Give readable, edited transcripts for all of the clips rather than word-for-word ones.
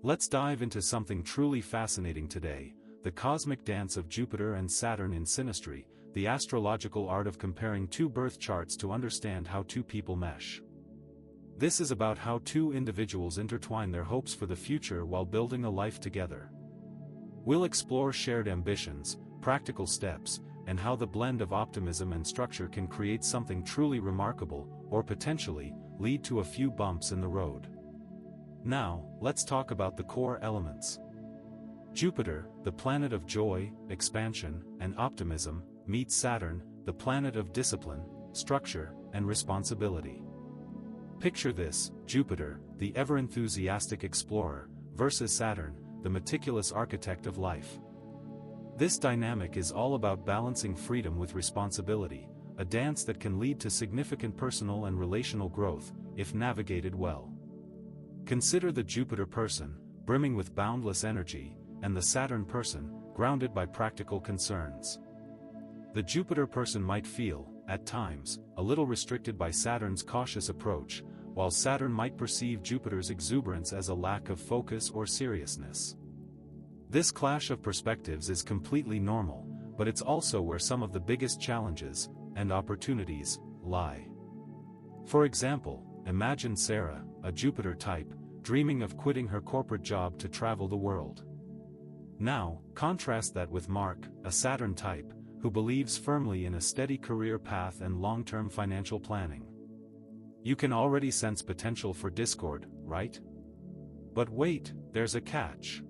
Let's dive into something truly fascinating today, the cosmic dance of Jupiter and Saturn in synastry, the astrological art of comparing two birth charts to understand how two people mesh. This is about how two individuals intertwine their hopes for the future while building a life together. We'll explore shared ambitions, practical steps, and how the blend of optimism and structure can create something truly remarkable, or potentially, lead to a few bumps in the road. Now, let's talk about the core elements. Jupiter, the planet of joy, expansion, and optimism, meets Saturn, the planet of discipline, structure, and responsibility. Picture this: Jupiter, the ever-enthusiastic explorer, versus Saturn, the meticulous architect of life. This dynamic is all about balancing freedom with responsibility, a dance that can lead to significant personal and relational growth, if navigated well. Consider the Jupiter person, brimming with boundless energy, and the Saturn person, grounded by practical concerns. The Jupiter person might feel, at times, a little restricted by Saturn's cautious approach, while Saturn might perceive Jupiter's exuberance as a lack of focus or seriousness. This clash of perspectives is completely normal, but it's also where some of the biggest challenges, and opportunities, lie. For example, imagine Sarah, a Jupiter type, dreaming of quitting her corporate job to travel the world. Now, contrast that with Mark, a Saturn type, who believes firmly in a steady career path and long-term financial planning. You can already sense potential for discord, right? But wait, there's a catch.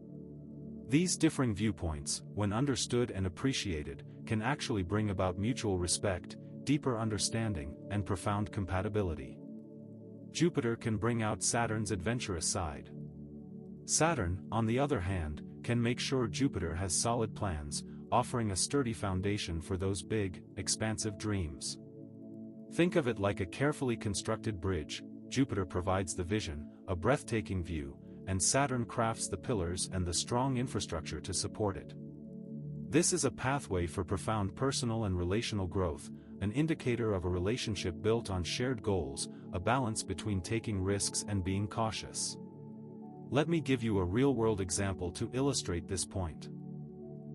These differing viewpoints, when understood and appreciated, can actually bring about mutual respect, deeper understanding, and profound compatibility. Jupiter can bring out Saturn's adventurous side. Saturn, on the other hand, can make sure Jupiter has solid plans, offering a sturdy foundation for those big, expansive dreams. Think of it like a carefully constructed bridge. Jupiter provides the vision, a breathtaking view, and Saturn crafts the pillars and the strong infrastructure to support it. This is a pathway for profound personal and relational growth, an indicator of a relationship built on shared goals, a balance between taking risks and being cautious. Let me give you a real-world example to illustrate this point.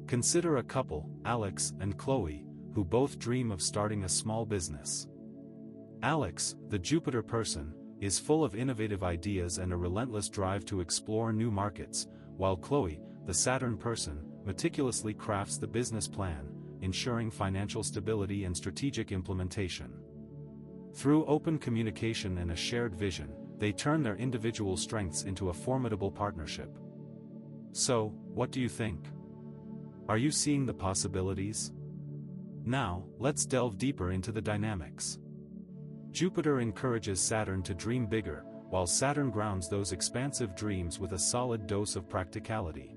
Consider a couple, Alex and Chloe, who both dream of starting a small business. Alex, the Jupiter person, is full of innovative ideas and a relentless drive to explore new markets, while Chloe, the Saturn person, meticulously crafts the business plan, ensuring financial stability and strategic implementation. Through open communication and a shared vision, they turn their individual strengths into a formidable partnership. So, what do you think? Are you seeing the possibilities? Now, let's delve deeper into the dynamics. Jupiter encourages Saturn to dream bigger, while Saturn grounds those expansive dreams with a solid dose of practicality.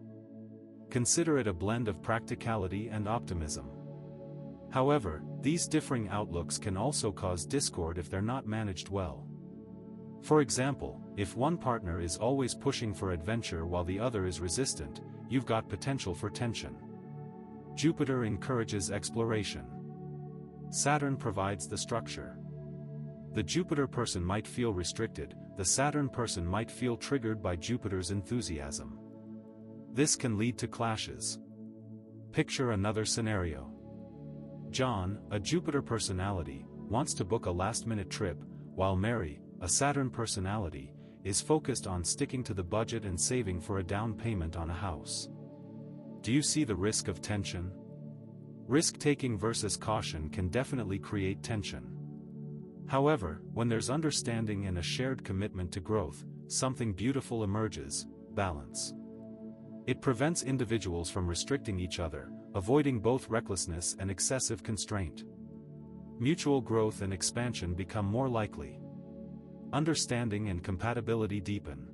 Consider it a blend of practicality and optimism. However, these differing outlooks can also cause discord if they're not managed well. For example, if one partner is always pushing for adventure while the other is resistant, you've got potential for tension. Jupiter encourages exploration. Saturn provides the structure. The Jupiter person might feel restricted, the Saturn person might feel triggered by Jupiter's enthusiasm. This can lead to clashes. Picture another scenario. John, a Jupiter personality, wants to book a last-minute trip, while Mary, a Saturn personality, is focused on sticking to the budget and saving for a down payment on a house. Do you see the risk of tension? Risk-taking versus caution can definitely create tension. However, when there's understanding and a shared commitment to growth, something beautiful emerges: balance. It prevents individuals from restricting each other, avoiding both recklessness and excessive constraint. Mutual growth and expansion become more likely. Understanding and compatibility deepen.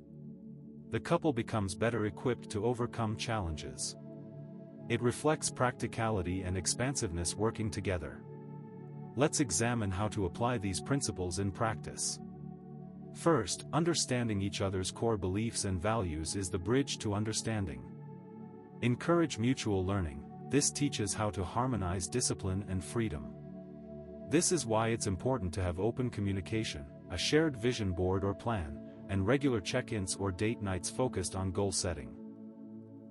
The couple becomes better equipped to overcome challenges. It reflects practicality and expansiveness working together. Let's examine how to apply these principles in practice. First, understanding each other's core beliefs and values is the bridge to understanding. Encourage mutual learning. This teaches how to harmonize discipline and freedom. This is why it's important to have open communication, a shared vision board or plan, and regular check-ins or date nights focused on goal setting.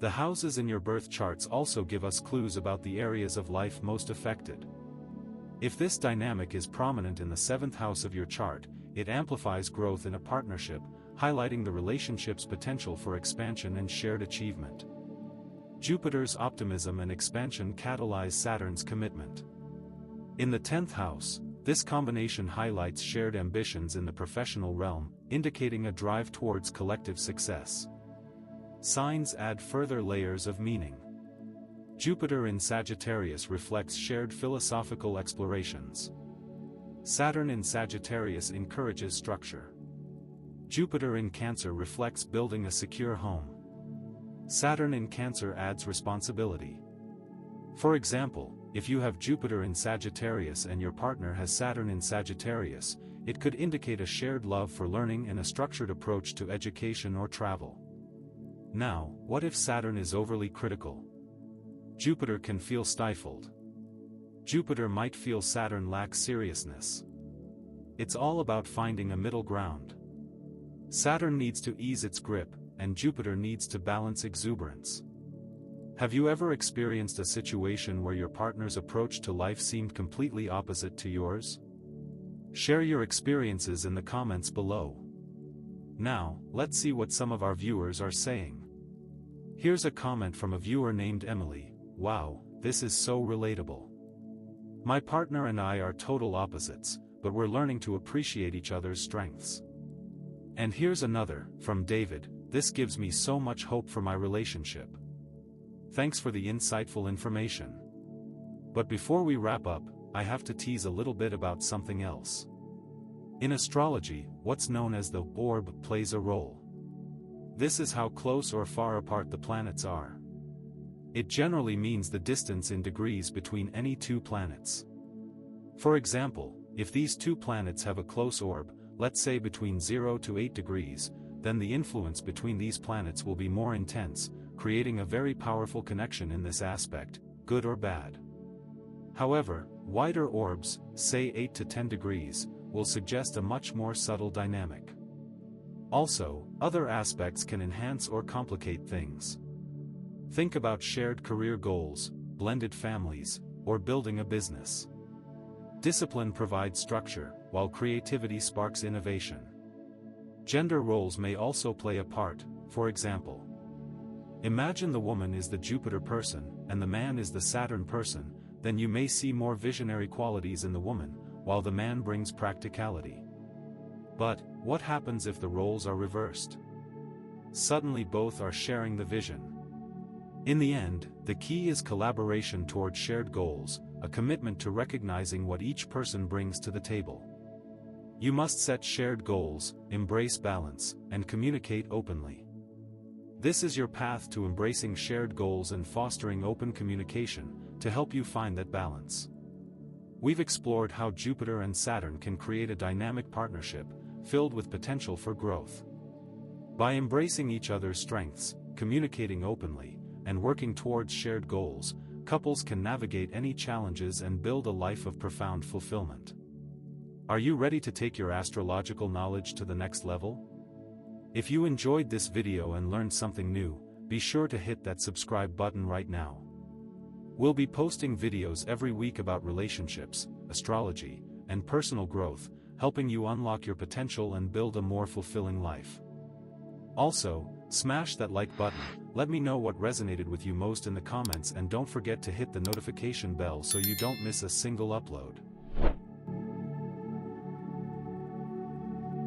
The houses in your birth charts also give us clues about the areas of life most affected. If this dynamic is prominent in the 7th house of your chart, it amplifies growth in a partnership, highlighting the relationship's potential for expansion and shared achievement. Jupiter's optimism and expansion catalyze Saturn's commitment. In the 10th house, this combination highlights shared ambitions in the professional realm, indicating a drive towards collective success. Signs add further layers of meaning. Jupiter in Sagittarius reflects shared philosophical explorations. Saturn in Sagittarius encourages structure. Jupiter in Cancer reflects building a secure home. Saturn in Cancer adds responsibility. For example, if you have Jupiter in Sagittarius and your partner has Saturn in Sagittarius, it could indicate a shared love for learning and a structured approach to education or travel. Now, what if Saturn is overly critical? Jupiter can feel stifled. Jupiter might feel Saturn lacks seriousness. It's all about finding a middle ground. Saturn needs to ease its grip, and Jupiter needs to balance exuberance. Have you ever experienced a situation where your partner's approach to life seemed completely opposite to yours? Share your experiences in the comments below. Now, let's see what some of our viewers are saying. Here's a comment from a viewer named Emily. Wow, this is so relatable. My partner and I are total opposites, but we're learning to appreciate each other's strengths. And here's another, from David. This gives me so much hope for my relationship. Thanks for the insightful information. But before we wrap up, I have to tease a little bit about something else. In astrology, what's known as the orb plays a role. This is how close or far apart the planets are. It generally means the distance in degrees between any two planets. For example, if these two planets have a close orb, let's say between 0 to 8 degrees, then the influence between these planets will be more intense, creating a very powerful connection in this aspect, good or bad. However, wider orbs, say 8 to 10 degrees, will suggest a much more subtle dynamic. Also, other aspects can enhance or complicate things. Think about shared career goals, blended families, or building a business. Discipline provides structure, while creativity sparks innovation. Gender roles may also play a part. For example, imagine the woman is the Jupiter person, and the man is the Saturn person, then you may see more visionary qualities in the woman, while the man brings practicality. But, what happens if the roles are reversed? Suddenly both are sharing the vision. In the end, the key is collaboration toward shared goals, a commitment to recognizing what each person brings to the table. You must set shared goals, embrace balance, and communicate openly. This is your path to embracing shared goals and fostering open communication, to help you find that balance. We've explored how Jupiter and Saturn can create a dynamic partnership, filled with potential for growth. By embracing each other's strengths, communicating openly, and working towards shared goals, couples can navigate any challenges and build a life of profound fulfillment. Are you ready to take your astrological knowledge to the next level? If you enjoyed this video and learned something new, be sure to hit that subscribe button right now. We'll be posting videos every week about relationships, astrology, and personal growth, helping you unlock your potential and build a more fulfilling life. Also, smash that like button, let me know what resonated with you most in the comments, and don't forget to hit the notification bell so you don't miss a single upload.